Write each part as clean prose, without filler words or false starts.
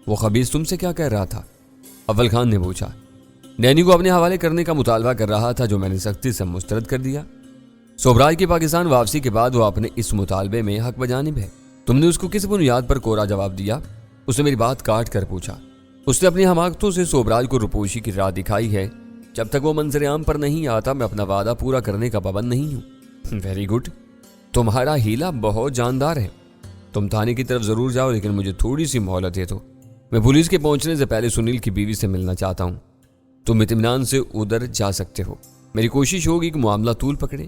وہ خبیث تم سے کیا کہہ رہا تھا؟ اول خان نے پوچھا۔ ڈینی کو اپنے حوالے کرنے کا مطالبہ کر رہا تھا، جو میں نے سختی سے مسترد کر دیا۔ سوبراج کی پاکستان واپسی کے بعد وہ اپنے اس مطالبے میں حق بجانب ہے۔ تم نے اس کو کس بنیاد پر کورا جواب دیا؟ اس نے میری بات کاٹ کر پوچھا۔ اس نے اپنی حماقتوں سے سوبراج کو روپوشی کی راہ دکھائی ہے۔ جب تک وہ منظر عام پر نہیں آتا میں اپنا وعدہ پورا کرنے کا پابند نہیں ہوں۔ ویری گڈ، تمہارا ہیلا بہت جاندار ہے۔ تم تھانے کی طرف ضرور جاؤ، لیکن مجھے تھوڑی سی مہلت دے دو۔ میں پولیس کے پہنچنے سے پہلے سنیل کی بیوی سے ملنا چاہتا ہوں۔ تم اطمینان سے ادھر جا سکتے ہو۔ میری کوشش ہوگی کہ معاملہ طول پکڑے۔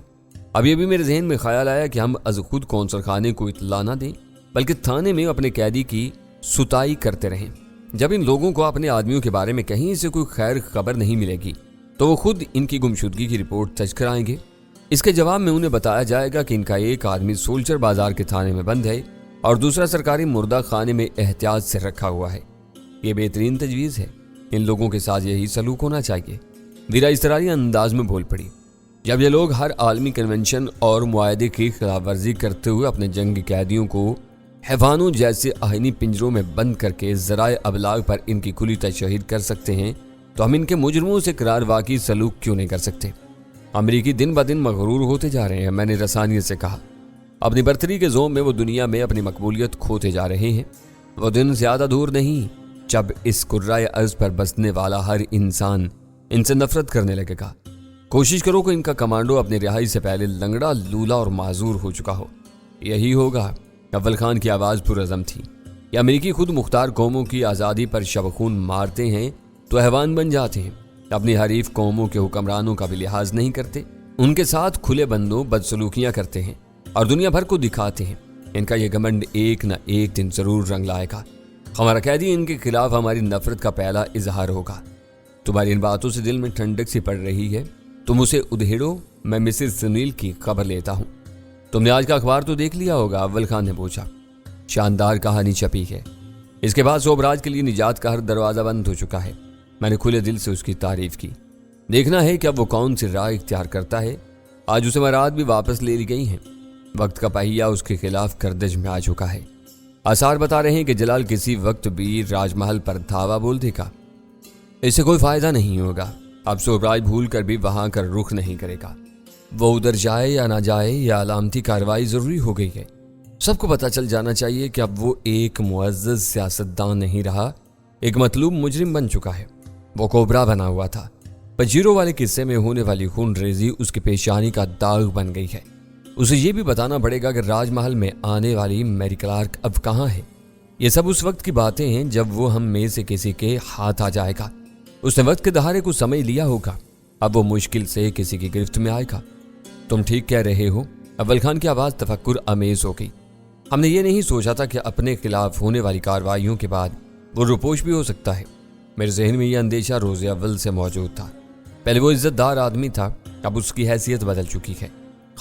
ابھی میرے ذہن میں خیال آیا کہ ہم از خود کونسل خانے کو اطلاع نہ دیں، بلکہ تھانے میں اپنے قیدی کی ستائی کرتے رہیں۔ جب ان لوگوں کو اپنے آدمیوں کے بارے میں کہیں سے کوئی خیر خبر نہیں ملے گی تو وہ خود ان کی گمشدگی کی رپورٹ درج کرائیں گے۔ اس کے جواب میں انہیں بتایا جائے گا کہ ان کا ایک آدمی سولچر بازار کے تھانے میں بند ہے اور دوسرا سرکاری مردہ خانے میں احتیاط سے رکھا ہوا ہے۔ یہ بہترین تجویز ہے۔ ان لوگوں کے ساتھ یہی سلوک ہونا چاہیے۔ ویرا اضطراری انداز میں بول پڑی۔ جب یہ لوگ ہر عالمی کنونشن اور معاہدے کی خلاف ورزی کرتے ہوئے اپنے جنگی قیدیوں کو حیوانوں جیسے آہنی پنجروں میں بند کر کے ذرائع ابلاغ پر ان کی کھلی تشہیر کر سکتے ہیں، تو ہم ان کے مجرموں سے قرار واقعی سلوک کیوں نہیں کر سکتے؟ امریکی دن بہ دن مغرور ہوتے جا رہے ہیں، میں نے رسانیت سے کہا۔ اپنی برتری کے زوم میں وہ دنیا میں اپنی مقبولیت کھوتے جا رہے ہیں۔ وہ دن زیادہ دور نہیں جب اس کرۂ ارض پر بسنے والا ہر انسان ان سے نفرت کرنے لگے گا۔ کوشش کرو کہ ان کا کمانڈو اپنی رہائی سے پہلے لنگڑا، لولا اور معذور ہو چکا ہو۔ یہی ہوگا۔ اول خان کی آواز پرعزم تھی۔ یہ امریکی خود مختار قوموں کی آزادی پر شبخون مارتے ہیں تو حیوان بن جاتے ہیں، اپنی حریف قوموں کے حکمرانوں کا بھی لحاظ نہیں کرتے، ان کے ساتھ کھلے بندوں بدسلوکیاں کرتے ہیں اور دنیا بھر کو دکھاتے ہیں۔ ان کا یہ گھمنڈ ایک نہ ایک دن ضرور رنگ لائے گا۔ ہمارا قیدی ان کے خلاف ہماری نفرت کا پہلا اظہار ہوگا۔ تمہاری ان باتوں سے دل میں ٹھنڈک سی پڑ رہی ہے، تم اسے ادھیڑو، میں مسز سنیل کی خبر لیتا ہوں۔ تم نے آج کا اخبار تو دیکھ لیا ہوگا؟ اول خان نے پوچھا۔ شاندار کہانی چھپی ہے۔ اس کے بعد سوبراج کے لیے نجات کا ہر دروازہ بند ہو چکا ہے۔ میں نے کھلے دل سے اس کی تعریف کی۔ دیکھنا ہے کہ اب وہ کون سی راہ اختیار کرتا ہے۔ آج اسے مراد بھی واپس لے لی گئی ہیں۔ وقت کا پہیہ اس کے خلاف کردج میں آ چکا ہے۔ آثار بتا رہے ہیں کہ جلال کسی وقت بھی راج محل پر دھاوا بول دے گا۔ اس سے کوئی فائدہ نہیں ہوگا۔ اب سوبراج بھول کر بھی وہاں کا رخ نہیں کرے گا۔ وہ ادھر جائے یا نہ جائے، یہ علامتی کارروائی ضروری ہو گئی ہے۔ سب کو پتہ چل جانا چاہیے کہ اب وہ ایک معزز سیاستدان نہیں رہا، ایک مطلوب مجرم بن چکا ہے۔ وہ کوبرا بنا ہوا تھا۔ پجیرو والے قصے میں ہونے والی خون ریزی اس کی پیشانی کا داغ بن گئی ہے۔ اسے یہ بھی بتانا پڑے گا کہ راج محل میں آنے والی میری کلارک اب کہاں ہے۔ یہ سب اس وقت کی باتیں ہیں جب وہ ہم میں سے کسی کے ہاتھ آ جائے گا۔ اس نے وقت کے دہاڑے کو سمجھ لیا ہوگا۔ اب وہ مشکل سے کسی کی گرفت میں آئے گا۔ تم ٹھیک کہہ رہے ہو۔ اول خان کی آواز تفکر امیز ہو گئی۔ ہم نے یہ نہیں سوچا تھا کہ اپنے خلاف ہونے والی کارروائیوں کے بعد وہ روپوش بھی ہو سکتا ہے۔ میرے ذہن میں یہ اندیشہ روز اول سے موجود تھا۔ پہلے وہ عزت دار آدمی تھا، اب اس کی حیثیت بدل چکی ہے۔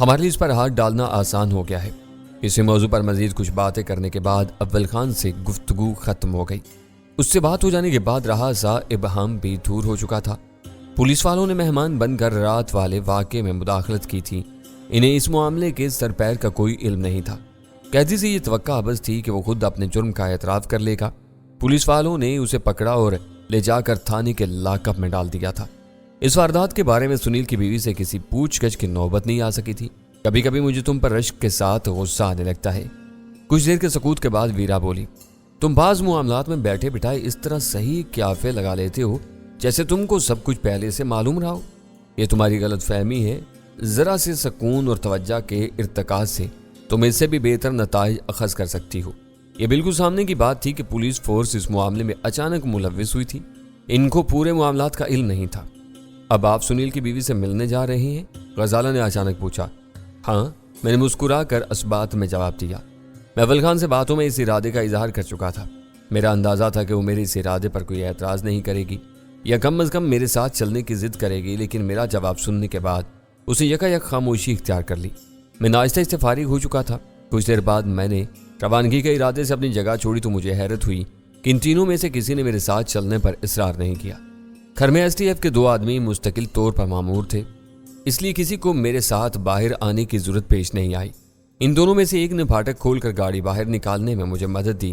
ہمارے لیے اس پر ہاتھ ڈالنا آسان ہو گیا ہے۔ اسی موضوع پر مزید کچھ باتیں کرنے کے بعد اول خان سے گفتگو ختم ہو گئی۔ اس سے بات ہو جانے کے بعد رہا سا ابہام بھی دور ہو چکا تھا۔ پولیس والوں نے مہمان بن کر رات والے واقعے میں مداخلت کی تھی۔ انہیں اس معاملے کے سر پیر کا کوئی علم نہیں تھا۔ قیدی سے یہ توقع ابز تھی کہ وہ خود اپنے جرم کا اعتراف کر لے گا۔ پولیس والوں نے اسے پکڑا اور لے جا کر تھانے کے لاک اپ میں ڈال دیا تھا۔ اس واردات کے بارے میں سنیل کی بیوی سے کسی پوچھ گچھ کی نوبت نہیں آ سکی تھی۔ کبھی کبھی مجھے تم پر رشک کے ساتھ غصہ آنے لگتا ہے۔ کچھ دیر کے سکوت کے بعد ویرا بولی، تم بعض معاملات میں بیٹھے بٹھائے اس طرح صحیح قیافے لگا لیتے ہو جیسے تم کو سب کچھ پہلے سے معلوم رہا ہو۔ یہ تمہاری غلط فہمی ہے۔ ذرا سے سکون اور توجہ کے ارتکاز سے تم اس سے بھی بہتر نتائج اخذ کر سکتی ہو۔ یہ بالکل سامنے کی بات تھی کہ پولیس فورس اس معاملے میں اچانک ملوث ہوئی تھی۔ ان کو پورے معاملات کا علم نہیں تھا۔ اب آپ سنیل کی بیوی سے ملنے جا رہے ہیں؟ غزالہ نے اچانک پوچھا۔ ہاں، میں نے مسکرا کر اسبات میں جواب دیا۔ میں اول خان سے باتوں میں اس ارادے کا اظہار کر چکا تھا۔ میرا اندازہ تھا کہ وہ میرے اس ارادے پر کوئی اعتراض نہیں کرے گی یا کم از کم میرے ساتھ چلنے کی ضد کرے گی، لیکن میرا جواب سننے کے بعد اسے یکا خاموشی اختیار کر لی۔ میں ناشتہ سے فارغ ہو چکا تھا۔ کچھ دیر بعد میں نے روانگی کے ارادے سے اپنی جگہ چھوڑی تو مجھے حیرت ہوئی کہ ان تینوں میں سے کسی نے میرے ساتھ چلنے پر اصرار نہیں کیا۔ گھر میں STF کے 2 آدمی مستقل طور پر مامور تھے، اس لیے کسی کو میرے ساتھ باہر آنے کی ضرورت پیش نہیں آئی۔ ان دونوں میں سے ایک نے پھاٹک کھول کر گاڑی باہر نکالنے میں مجھے مدد دی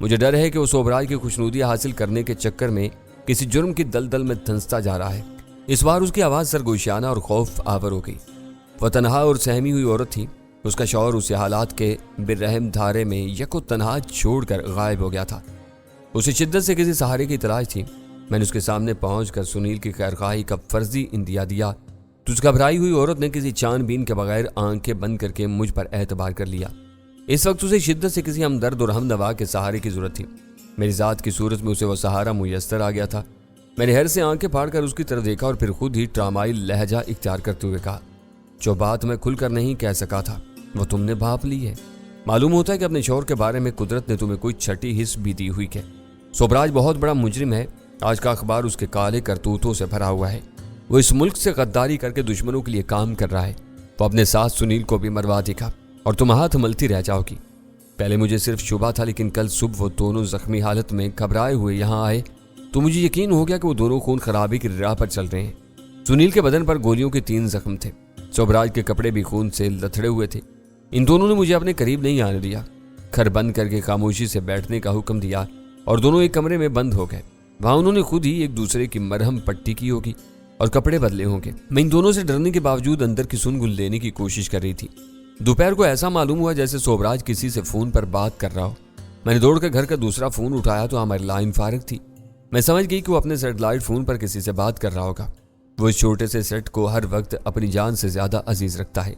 مجھے ڈر ہے کہ وہ سوبراج کی خوشنودی حاصل کرنے کے چکر میں کسی جرم کی دلدل میں دھنستا جا رہا ہے۔ اس بار اس کی آواز سرگوشیانہ اور خوف آور ہو گئی۔ وہ تنہا اور سہمی ہوئی عورت تھی۔ اس کا شوہر اسے حالات کے برحم دھارے میں یکو تنہا چھوڑ کر غائب ہو گیا تھا۔ اسے شدت سے کسی سہارے کی تلاش تھی۔ میں نے اس کے سامنے پہنچ کر سنیل کی خیرخواہی کا فرضی اندیا دیا تو اس گھبرائی ہوئی عورت نے کسی چھان بین کے بغیر آنکھیں بند کر کے مجھ پر اعتبار کر لیا۔ اس وقت اسے شدت سے کسی ہمدرد اور ہمنوا کے سہارے کی ضرورت تھی۔ میری ذات کی صورت میں اسے وہ سہارا میسر آ گیا تھا۔ میں نے حیرت سے آنکھیں پھاڑ کر اس کی طرف دیکھا اور پھر خود ہی ڈرامائی لہجہ اختیار کرتے ہوئے کہا، جو بات میں کھل کر نہیں کہہ سکا تھا وہ تم نے بھاپ لی ہے۔ معلوم ہوتا ہے کہ اپنے شوہر کے بارے میں قدرت نے تمہیں کوئی چھٹی حص بھی دی ہوئی کہ سوبراج بہت بڑا مجرم ہے۔ آج کا اخبار اس کے کالے کرتوتوں سے بھرا ہوا ہے۔ وہ اس ملک سے غداری کر کے دشمنوں کے لیے کام کر رہا ہے۔ وہ اپنے ساتھ سنیل کو بھی مروا دکھا اور تم ہاتھ ملتی رہ جاؤ گی۔ پہلے مجھے صرف شبہ تھا، لیکن کل صبح وہ دونوں زخمی حالت میں گھبرائے ہوئے یہاں آئے تو مجھے یقین ہو گیا کہ وہ دونوں خون خرابی کی راہ پر چل رہے ہیں۔ سنیل کے بدن پر گولیوں کے 3 زخم تھے۔ سوبراج کے کپڑے بھی خون سے لتھڑے ہوئے تھے۔ ان دونوں نے مجھے اپنے قریب نہیں آنے دیا۔ گھر بند کر کے خاموشی سے بیٹھنے کا حکم دیا اور دونوں ایک کمرے میں بند ہو گئے۔ وہاں انہوں نے خود ہی ایک دوسرے کی مرہم پٹی کی ہوگی اور کپڑے بدلے ہوں گے۔ میں ان دونوں سے ڈرنے کے باوجود اندر کی سن گل لینے کی کوشش کر رہی تھی۔ دوپہر کو ایسا معلوم ہوا جیسے سوبراج کسی سے فون پر بات کر رہا ہو۔ میں نے دوڑ کر گھر کا دوسرا فون اٹھایا تو ہماری لائن فارغ تھی۔ میں سمجھ گئی کہ وہ اپنے سیٹلائٹ فون پر کسی سے بات کر رہا ہوگا۔ وہ اس چھوٹے سے سیٹ کو ہر وقت اپنی جان سے زیادہ عزیز رکھتا ہے۔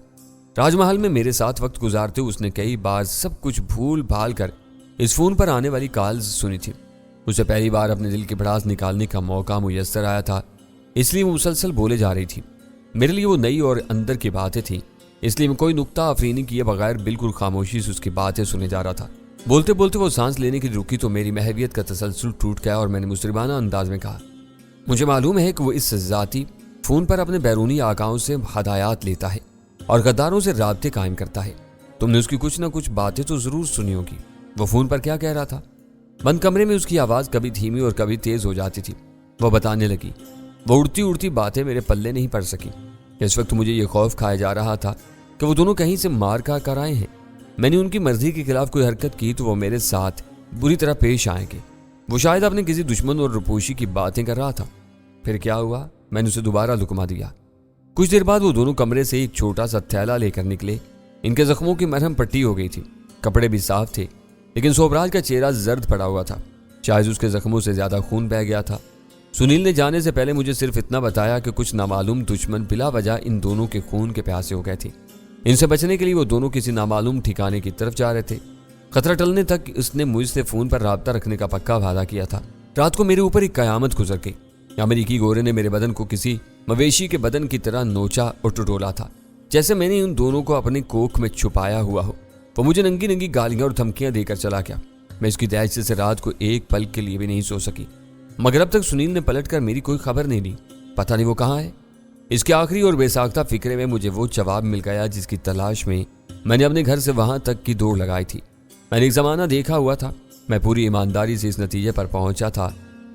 راج محل میں میرے ساتھ وقت گزارتے اس نے کئی بار سب کچھ بھول بھال کر اس فون پر آنے والی کالز سنی تھی۔ اسے پہلی بار اپنے دل کی بھڑاس نکالنے کا موقع میسر آیا تھا، اس لیے وہ مسلسل بولے جا رہی تھی۔ میرے لیے وہ نئی اور اندر کی باتیں تھیں، اس لیے میں کوئی نکتہ آفرینی کیے بغیر بالکل خاموشی سے اس کی باتیں سنے جا رہا تھا۔ بولتے بولتے وہ سانس لینے کی رکی تو میری محویت کا تسلسل ٹوٹ گیا اور میں نے مصربانہ انداز میں کہا، مجھے معلوم ہے کہ وہ اس ذاتی فون پر اپنے بیرونی آقاؤں سے ہدایات لیتا ہے اور غداروں سے رابطے قائم کرتا ہے۔ تم نے اس کی کچھ نہ کچھ باتیں تو ضرور سنی ہوگی۔ وہ فون پر کیا کہہ رہا تھا؟ بند کمرے میں اس کی آواز کبھی دھیمی اور کبھی تیز ہو جاتی تھی۔ وہ بتانے لگی۔ وہ اڑتی اڑتی باتیں میرے پلے نہیں پڑ سکی۔ اس وقت مجھے یہ خوف کھایا جا رہا تھا کہ وہ دونوں کہیں سے مار کھا کر آئے ہیں۔ میں نے ان کی مرضی کے خلاف کوئی حرکت کی تو وہ میرے ساتھ بری طرح پیش آئیں گے۔ وہ شاید اپنے کسی دشمن اور رپوشی کی باتیں کر رہا تھا۔ پھر کیا ہوا؟ میں نے اسے دوبارہ لقمہ دیا۔ کچھ دیر بعد وہ دونوں کمرے سے ایک چھوٹا سا تھیلا لے کر نکلے۔ ان کے زخموں کی مرہم پٹی ہو گئی تھی، کپڑے بھی صاف تھے، لیکن سوبراج کا چہرہ زرد پڑا ہوا تھا، شاید اس کے زخموں سے زیادہ خون بہہ گیا تھا۔ سنیل نے جانے سے پہلے مجھے صرف اتنا بتایا کہ کچھ نامعلوم دشمن بلا وجہ ان دونوں کے خون کے پیاسے ہو گئے تھے۔ ان سے بچنے کے لیے وہ دونوں کسی نامعلوم ٹھکانے کی طرف جا رہے تھے۔ خطرہ ٹلنے تک اس نے مجھ سے فون پر رابطہ رکھنے کا پکا وعدہ کیا تھا۔ رات کو میرے اوپر ایک قیامت گزر گئی۔ امریکی گورے نے میرے بدن کو کسی مویشی کے بدن کی طرح نوچا اور ٹٹولا تھا، جیسے میں نے ان دونوں کو اپنے کوکھ میں چھپایا ہوا ہو۔ وہ مجھے ننگی ننگی گالیاں اور دھمکیاں دے کر چلا گیا۔ میں اس کی دہشت سے رات کو ایک پل کے لیے بھی نہیں سو سکی، مگر اب تک سنیل نے پلٹ کر میری کوئی خبر نہیں لی۔ پتہ نہیں وہ کہاں ہے۔ اس کے آخری اور بے ساختہ فکرے میں مجھے وہ جواب مل گیا جس کی تلاش میں میں نے اپنے گھر سے وہاں تک کی دوڑ لگائی تھی۔ میں نے ایک زمانہ دیکھا ہوا تھا۔ میں پوری ایمانداری سے اس نتیجے پر پہنچا تھا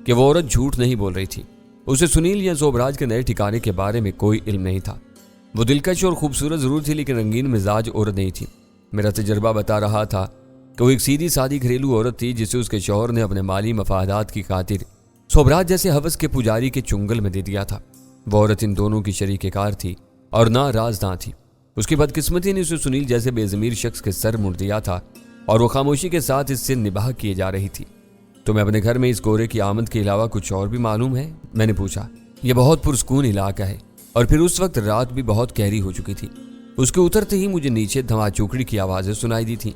کہ وہ عورت جھوٹ نہیں بول رہی تھی۔ اسے سنیل یا سوبراج کے نئے ٹھکانے کے بارے میں کوئی علم نہیں تھا۔ وہ دلکش اور خوبصورت ضرور تھی، لیکن رنگین مزاج عورت نہیں تھی۔ میرا تجربہ بتا رہا تھا کہ وہ ایک سیدھی سادی گھریلو عورت تھی جسے اس کے شوہر نے اپنے مالی مفادات کی خاطر سوبراج جیسے حوث کے پجاری کے چنگل میں دے دیا تھا۔ وہ عورت ان دونوں کی شریک کار تھی اور نہ رازداں تھی۔ اس کی بدقسمتی نے اسے سنیل جیسے بے ضمیر شخص کے سر مڑ دیا تھا اور وہ خاموشی کے ساتھ اس سے نباہ کیے جا رہی تھی۔ تمہیں اپنے گھر میں اس گورے کی آمد کے علاوہ کچھ اور بھی معلوم ہے؟ میں نے پوچھا۔ یہ بہت پرسکون علاقہ ہے اور پھر اس وقت رات بھی بہت گہری ہو چکی تھی۔ اس کے اترتے ہی مجھے نیچے دھما چوکڑی کی آوازیں سنائی دی تھیں،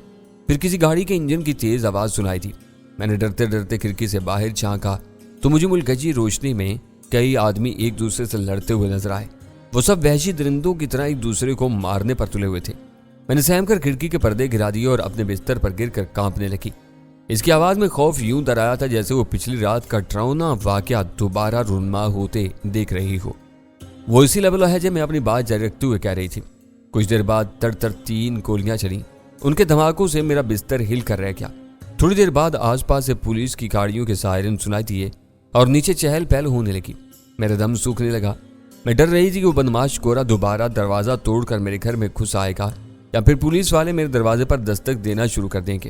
پھر کسی گاڑی کے انجن کی تیز آواز سنائی دی۔ میں نے ڈرتے ڈرتے کھڑکی سے باہر جھانکا تو مجھے ملکجی روشنی میں کئی آدمی ایک دوسرے سے لڑتے ہوئے نظر آئے۔ وہ سب وحشی درندوں کی طرح ایک دوسرے کو مارنے پر تلے ہوئے تھے۔ میں نے سہم کر کھڑکی کے پردے گرا دیے اور اپنے بستر پر گر کر کانپنے لگی۔ اس کی آواز میں خوف یوں درایا تھا جیسے وہ پچھلی رات کا ڈراؤنا واقعہ دوبارہ رونما ہوتے دیکھ رہی ہو۔ وہ اسی لب و لہجے میں اپنی بات جاری رکھتے ہوئے کہہ رہی تھی۔ کچھ دیر بعد تڑ تڑ 3 گولیاں چلیں۔ ان کے دھماکوں سے میرا بستر ہل کر رہ گیا۔ تھوڑی دیر بعد آس پاس سے پولیس کی گاڑیوں کے سائرن سنائی دیے اور نیچے چہل پہل ہونے لگی۔ میرا دم سوکھنے لگا۔ میں ڈر رہی تھی کہ وہ بدماش گورا دوبارہ دروازہ توڑ کر میرے گھر میں گھس آئے گا یا پھر پولیس والے میرے دروازے پر دستک دینا شروع کر دیں گے۔